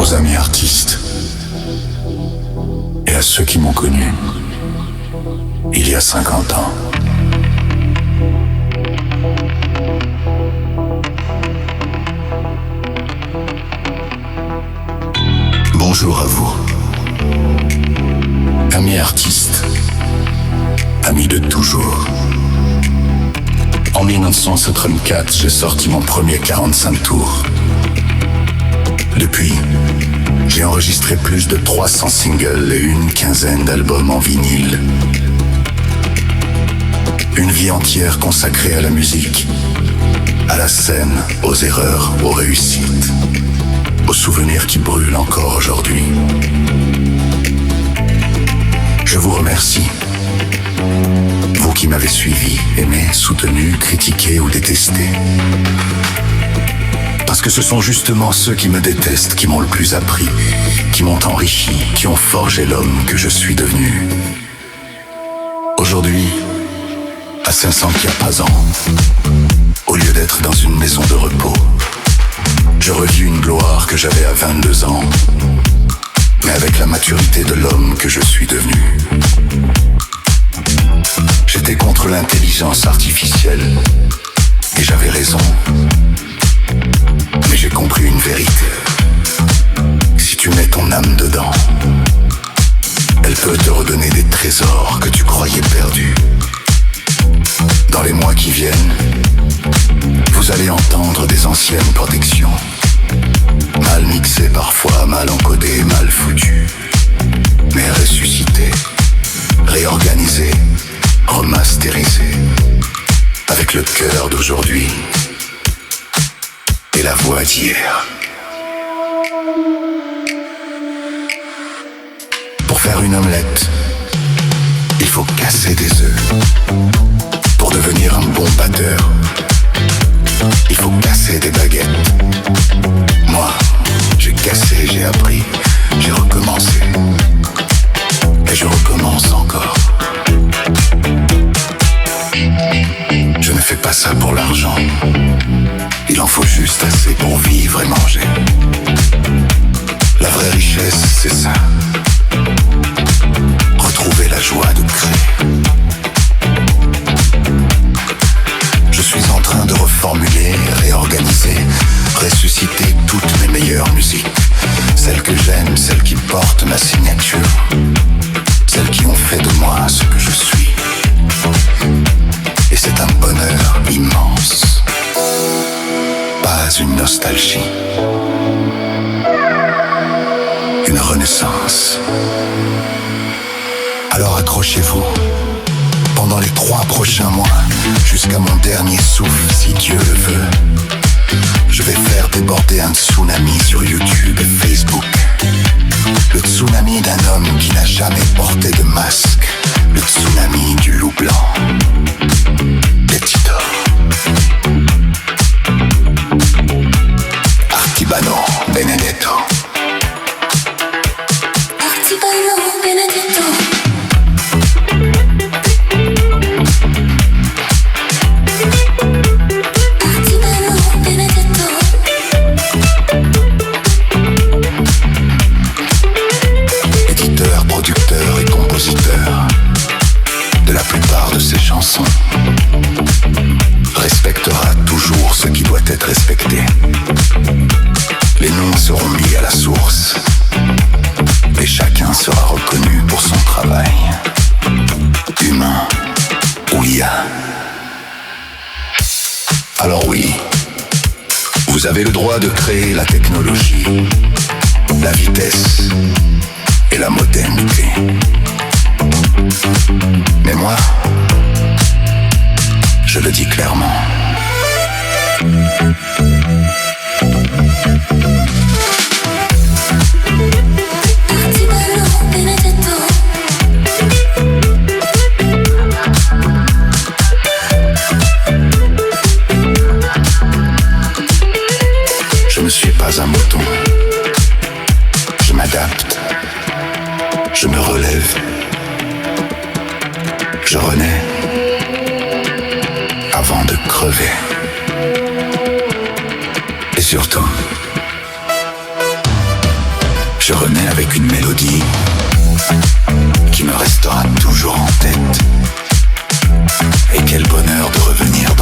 aux amis artistes et à ceux qui m'ont connu il y a 50 ans. Bonjour à vous, amis artistes, amis de toujours. En 1974, j'ai sorti mon premier 45 tours. Depuis, j'ai enregistré plus de 300 singles et une quinzaine d'albums en vinyle. Une vie entière consacrée à la musique, à la scène, aux erreurs, aux réussites, aux souvenirs qui brûlent encore aujourd'hui. Je vous remercie, vous qui m'avez suivi, aimé, soutenu, critiqué ou détesté. Parce que ce sont justement ceux qui me détestent qui m'ont le plus appris, qui m'ont enrichi, qui ont forgé l'homme que je suis devenu. Aujourd'hui, à 500 diapasans, au lieu d'être dans une maison de repos, je revis une gloire que j'avais à 22 ans, mais avec la maturité de l'homme que je suis devenu. J'étais contre l'intelligence artificielle, et j'avais raison. Mais j'ai compris une vérité. Si tu mets ton âme dedans, elle peut te redonner des trésors que tu croyais perdus. Dans les mois qui viennent, vous allez entendre des anciennes protections, mal mixées parfois, mal encodées, mal foutues, mais ressuscitées, réorganisées, remasterisées, avec le cœur d'aujourd'hui et la voix d'hier. Pour faire une omelette, il faut casser des œufs. Pour devenir un bon batteur, il faut casser des baguettes. Moi, j'ai cassé, j'ai appris, j'ai recommencé. Et je recommence encore. Je ne fais pas ça pour l'argent. Il en faut juste assez pour vivre et manger. La vraie richesse, c'est ça. Retrouver la joie de créer. Je suis en train de reformuler, réorganiser, ressusciter toutes mes meilleures musiques. Celles que j'aime, celles qui portent ma signature. Celles qui ont fait de moi ce que je suis. Et c'est un bonheur immense. Pas une nostalgie. Une renaissance. Alors accrochez-vous. Pendant les 3 prochains mois, jusqu'à mon dernier souffle, si Dieu le veut, je vais faire déborder un tsunami sur YouTube et Facebook. Le tsunami d'un homme qui n'a jamais porté de masque. Le tsunami du loup blanc. Petito. Artibano Benedetto. Artibano Benedetto. Producteur et compositeur de la plupart de ses chansons, respectera toujours ce qui doit être respecté. Les noms seront mis à la source et chacun sera reconnu pour son travail, humain ou IA. Alors oui, vous avez le droit de créer la technologie, la vitesse et la modernité. Mais moi, je le dis clairement. Artibano Benedetto. Je ne suis pas un mouton. Je m'adapte. Je me relève. Je renais avant de crever. Et surtout, Je renais avec une mélodie qui me restera toujours en tête. Et quel bonheur de revenir